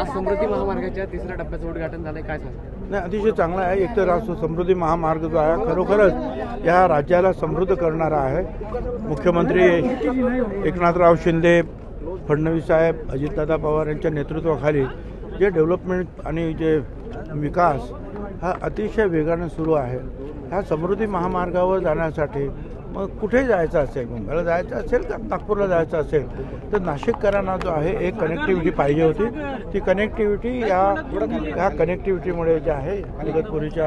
आज समृद्धी महामार्गाच्या तिसऱ्या टप्प्याचं उद्घाटन झालंय, काय सांगता? नाही, अतिशय चांगला आहे. एक तर राष्ट्र समृद्धी महामार्ग जो आहे खरोखरच या राज्याला समृद्ध करणारा आहे. मुख्यमंत्री एकनाथराव शिंदे, फडणवीस साहेब, अजितदादा पवार यांच्या नेतृत्वाखाली जे डेव्हलपमेंट आणि जे विकास हा अतिशय वेगाने सुरू आहे. ह्या समृद्धी महामार्गावर जाण्यासाठी मग कुठे जायचं असेल, मुंबईला जायचं असेल का नागपूरला जायचं असेल तर नाशिककरांना जो आहे एक कनेक्टिव्हिटी पाहिजे होती. ती कनेक्टिव्हिटी या कनेक्टिव्हिटीमुळे जे आहे इगतपुरीच्या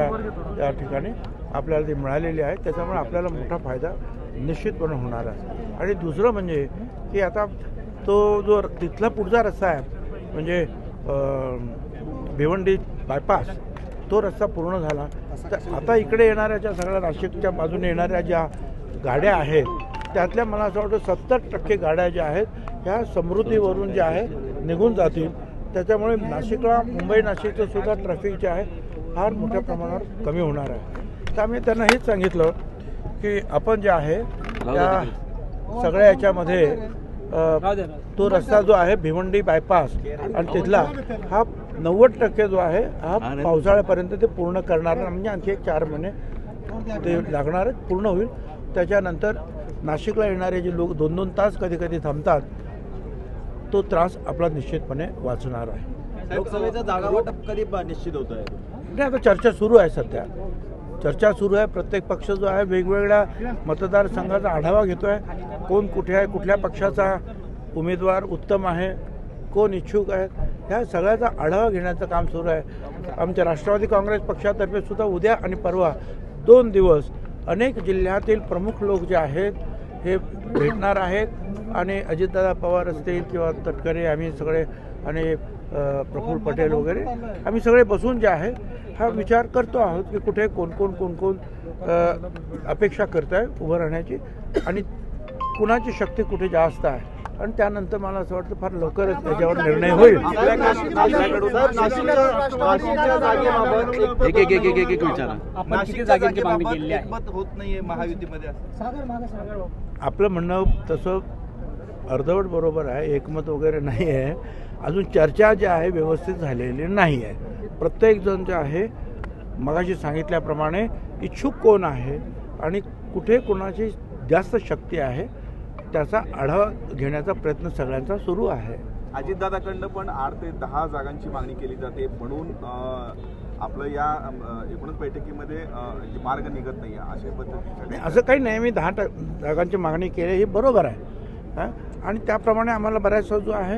या ठिकाणी आपल्याला ती मिळालेली आहे. त्याच्यामुळे आपल्याला मोठा फायदा निश्चितपणे होणार आहे. आणि दुसरं म्हणजे की आता तो जो तिथला पुढचा रस्ता आहे म्हणजे भिवंडी बायपास, तो रस्ता पूर्ण झाला तर आता इकडे येणाऱ्या ज्या सगळ्या नाशिकच्या बाजूने येणाऱ्या ज्या गाड्या आहेत त्यातल्या मला असं वाटतं 70% गाड्या ज्या आहेत ह्या समृद्धीवरून ज्या आहे निघून जातील. त्याच्यामुळे नाशिकला मुंबई नाशिकचं सुद्धा ट्रॅफिक जे आहे फार मोठ्या प्रमाणावर कमी होणार आहे. तर आम्ही त्यांना हेच सांगितलं की आपण जे आहे त्या सगळ्या याच्यामध्ये तो रस्ता जो आहे भिवंडी बायपास आणि तिथला हा 90% जो आहे हा पावसाळ्यापर्यंत ते पूर्ण करणार म्हणजे आणखी एक 4 महिने ते लागणार आहेत, पूर्ण होईल. त्याच्यानंतर नाशिकला येणारे जे लोक 2-2 तास कधी कधी थांबतात तो त्रास आपला निश्चितपणे वाचणार आहे. लोकसभेचा जागा वाटप कधी निश्चित होत आहे? नाही, आता चर्चा सुरू आहे. सध्या चर्चा सुरू आहे. प्रत्येक पक्ष जो आहे वेगवेगळ्या मतदारसंघाचा आढावा घेतो आहे. कोण कुठे आहे, कुठल्या पक्षाचा उमेदवार उत्तम आहे, कोण इच्छुक आहे, ह्या सगळ्याचा आढावा घेण्याचं काम सुरू आहे. आमच्या राष्ट्रवादी काँग्रेस पक्षातर्फे सुद्धा उद्या आणि परवा 2 दिवस अनेक जिल्ह्यातील प्रमुख लोक जे आहेत हे भेटणार आहेत आणि अजितदादा पवार असतील किंवा तटकरे, आम्ही सगळे आणि प्रफुल्ल पटेल वगैरे आम्ही सगळे बसून जे आहे हा विचार करतो आहोत की कुठे कोण कोण अपेक्षा करत आहे उभं राहण्याची आणि कुणाची शक्ती कुठे जास्त आहे. आणि त्यानंतर मला असं वाटतं फार लवकरच त्याच्यावर निर्णय होईल. आपलं म्हणणं तसं अर्धवट बरोबर आहे, एकमत वगैरे नाही आहे. अजून चर्चा जी आहे व्यवस्थित झालेली नाही आहे. प्रत्येकजण जे आहे मगाशी सांगितल्याप्रमाणे इच्छुक कोण आहे आणि कुठे कोणाची जास्त शक्ती आहे त्याचा आढावा घेण्याचा प्रयत्न सगळ्यांचा सुरू आहे. अजितदादाकडनं पण 8 ते 10 जागांची मागणी केली जाते म्हणून आपलं या एकूणच बैठकीमध्ये मार्ग निघत नाही अशा पद्धतीने. असं काही नाही, मी 10 जागांची मागणी केली ही बरोबर आहे आणि त्याप्रमाणे आम्हाला बऱ्याचसा जो आहे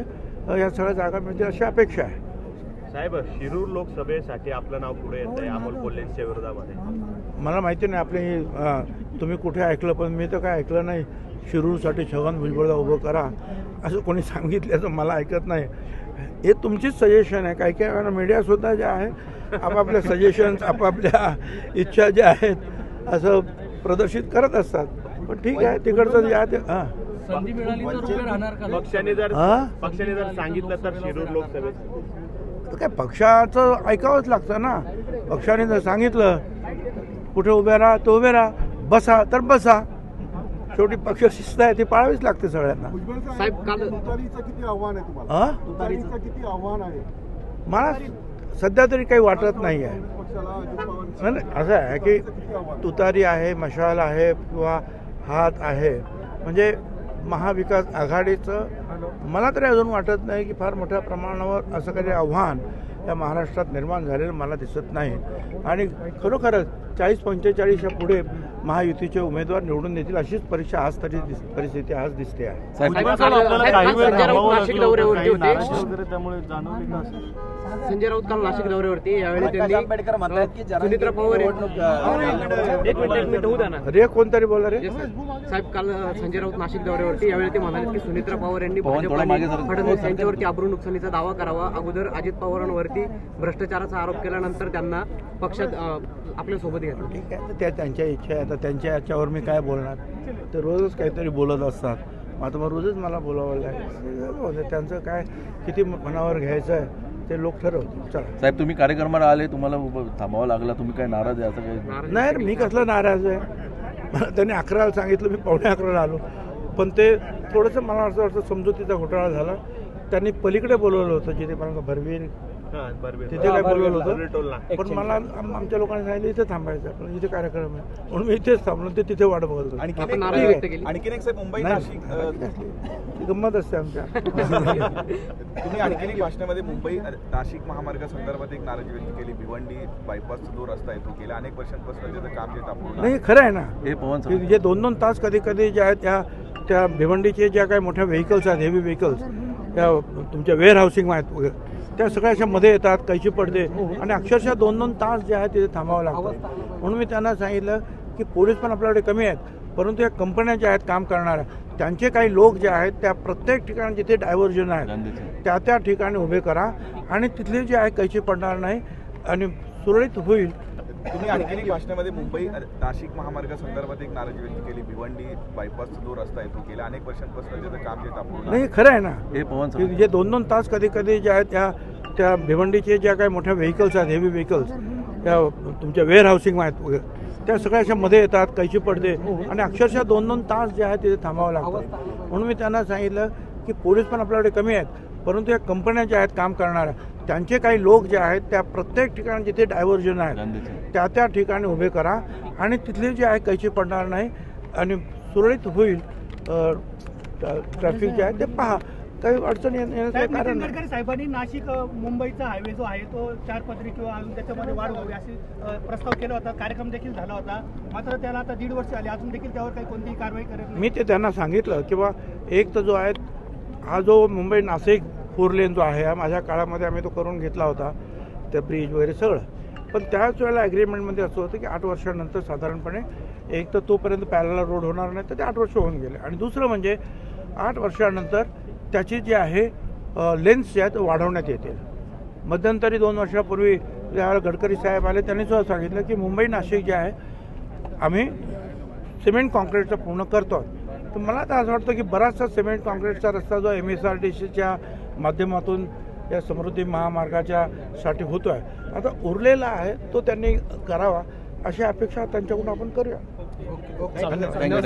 या सगळ्या जागा मिळतील अशी अपेक्षा आहे. साहेब, शिरूर लोकसभेसाठी आपलं नाव पुढे येत आहे अमोल कोल्हेंच्या विरोधामध्ये. मला माहिती नाही आपले तुम्ही कुठे ऐकलं, पण मी तर काय ऐकलं नाही. शिरूरसाठी छगन भुजबळला उभं करा असं कोणी सांगितल्याचं मला ऐकत नाही. हे तुमचीच सजेशन आहे. काही काही वेळा मीडियासुद्धा जे आहे आपापल्या सजेशन्स आपापल्या इच्छा ज्या आहेत असं प्रदर्शित करत असतात. पण ठीक आहे, तिकडचं जे आहे ते पक्षाने जर सांगितलं तर शिरूर लोकसभेत काय पक्षाचं ऐकावंच लागतं ना. पक्षाने जर सांगितलं कुठे उभे राहा तर उभे राहा, बसा तर बसा. शेवटी पक्ष शिस्त आहे ती पाळावीच लागते सगळ्यांना. साहेब, काल तुतारीचं किती आव्हान आहे तुम्हाला? तुतारीचं किती आव्हान आहे? मला सध्या तरी काही वाटत नाही आहे. असं आहे की तुतारी आहे, मशाल आहे किंवा हात आहे म्हणजे महाविकास आघाडीचं मला तरी अजून वाटत नाही की फार मोठ्या प्रमाणावर असं काही आव्हान या महाराष्ट्रात निर्माण झालेलं मला दिसत नाही. आणि खरोखरच 40-45 पुढे महायुतीचे उमेदवार निवडून येतील अशीच परिस्थिती आज दिसते आहे. संजय राऊत काल नाशिक दौऱ्यावरती, यावेळी त्यांनी सुनित्रा पवार अरे कोणतरी बोला रे साहेब, काल संजय राऊत नाशिक दौऱ्यावरती, यावेळी ते म्हणाले की सुनित्रा पवार यांनी फडणवीस यांच्यावरती अब्रू नुकसानीचा दावा करावा. अगोदर अजित पवारांवरती भ्रष्टाचाराचा आरोप केल्यानंतर त्यांना पक्षात आपल्या सोबत घेतलं. ठीक आहे, त्या त्यांच्या इच्छा आहे. आता त्यांच्या याच्यावर मी काय बोलणार? ते रोजच काहीतरी बोलत असतात. आता मग रोजच मला बोलावं लागेल. त्यांचं काय किती मनावर घ्यायचं आहे ते लोक ठरवतील. चला साहेब, तुम्ही कार्यक्रमाला आले, तुम्हाला थांबावं लागला, तुम्ही काय नाराज आहे? असं काही नाही, मी कसला नाराज आहे. मला त्यांनी 11ला सांगितलं, मी 11:45 आलो. पण ते थोडंसं मला असं वाटतं समजुतीचा घोटाळा झाला. त्यांनी पलीकडे बोलवलं होतं जिथे मला भरवीर तिथे काय बोलवलं होतं, पण मला आमच्या लोकांनी सांगितलं इथे थांबायचं पण इथे कार्यक्रम आहे म्हणून मी इथेच थांबलो. ते तिथे वाट बघत होतो. आणखीन एक साहेब मुंबई नाशिक गंमत असते आमच्या. तुम्ही आणखीन एक भाषणामध्ये मुंबई नाशिक महामार्गासंदर्भात एक नाराजी व्यक्त केली. भिवंडी बायपासचा जो रस्ता आहे तो गेल्या अनेक वर्षांपासून त्याचं काम जे तापून नाही खरं आहे ना. हे पवन की जे 2-2 तास कधी कधी जे आहेत त्या भिवंडीचे ज्या काही मोठ्या व्हेकल्स आहेत, हेवी व्हेकल्स, त्या तुमच्या वेअर हाऊसिंग आहेत वगैरे, त्या सगळ्याच्या मध्ये येतात, कैची पडते आणि अक्षरशः 2-2 तास जे आहेत तिथे थांबावं लागतं. म्हणून मी त्यांना सांगितलं की पोलीस पण आपल्याकडे कमी आहेत, परंतु या कंपन्या ज्या आहेत काम करणाऱ्या त्यांचे काही लोक जे आहेत त्या प्रत्येक ठिकाणी जिथे डायव्हर्जन आहेत त्या ठिकाणी उभे करा आणि तिथले जे आहे कैची पडणार नाही आणि सुरळीत होईल. तुम्ही आणखीन एक भाषणामध्ये मुंबई नाशिक महामार्गासंदर्भात एक नाराजी व्यक्त केली. भिवंडी बायपासचा जो रस्ता आहे तो गेल्या अनेक वर्षांपासून त्याचं काम जे तापून नाही खरं आहे ना. हे पवन की जे 2-2 तास कधी कधी जे आहेत त्या भिवंडीचे ज्या काही मोठ्या व्हेकल्स आहेत, हेवी व्हेकल्स, त्या तुमच्या वेअर हाऊसिंग आहेत वगैरे, त्या सगळ्याच्या मध्ये येतात, कैची पडते आणि अक्षरशः 2-2 तास जे आहेत तिथे थांबावं लागतं. म्हणून मी त्यांना सांगितलं की पोलीस पण आपल्याकडे कमी आहेत, परंतु या कंपन्या ज्या आहेत काम करणाऱ्या त्यांचे काही लोक जे आहेत त्या प्रत्येक ठिकाणी जिथे डायव्हर्जन आहेत त्या ठिकाणी उभे करा आणि तिथले जे आहे कैची पडणार नाही आणि सुरळीत होईल. ट्रॅफिक जे आहे ते पहा, काही अडचण येण्याचं कारण नाही. गडकरी साहेबांनी नाशिक मुंबईचा हायवे जो आहे तो 4 पदरी किंवा अजून त्याच्यामध्ये वाढ व्हावी अशी प्रस्ताव केला होता, कार्यक्रम देखील झाला होता. मात्र त्याला आता 1.5 वर्ष आली, अजून देखील त्यावर काही कोणतीही कारवाई करत नाही. मी ते त्यांना सांगितलं की बा एक तर जो आहे हा जो मुंबई नाशिक 4 लेन जो आहे हा माझ्या काळामध्ये आम्ही तो करून घेतला होता, त्या ब्रिज वगैरे सगळं. पण त्याच वेळेला ॲग्रीमेंटमध्ये असं होतं की 8 वर्षानंतर साधारणपणे एक तर तोपर्यंत पॅरलल रोड होणार नाही, तर ते 8 वर्ष होऊन गेले. आणि दुसरं म्हणजे 8 वर्षानंतर त्याची जी आहे लेन्स जे आहेत वाढवण्यात येतील. मध्यंतरी 2 वर्षापूर्वी ज्यावेळेला गडकरी साहेब आले त्यांनी सुद्धा सांगितलं की मुंबई नाशिक जे आहे आम्ही सिमेंट कॉन्क्रीटचा पूर्ण करतो. तर मला तर असं वाटतं की बराचसा सिमेंट कॉन्क्रीटचा रस्ता जो MSRTCच्या माध्यमातून या समृद्धी महामार्गाच्या साठी होतो आहे, आता उरलेला आहे तो त्यांनी करावा अशी अपेक्षा त्यांच्याकडून आपण करूया. धन्यवाद.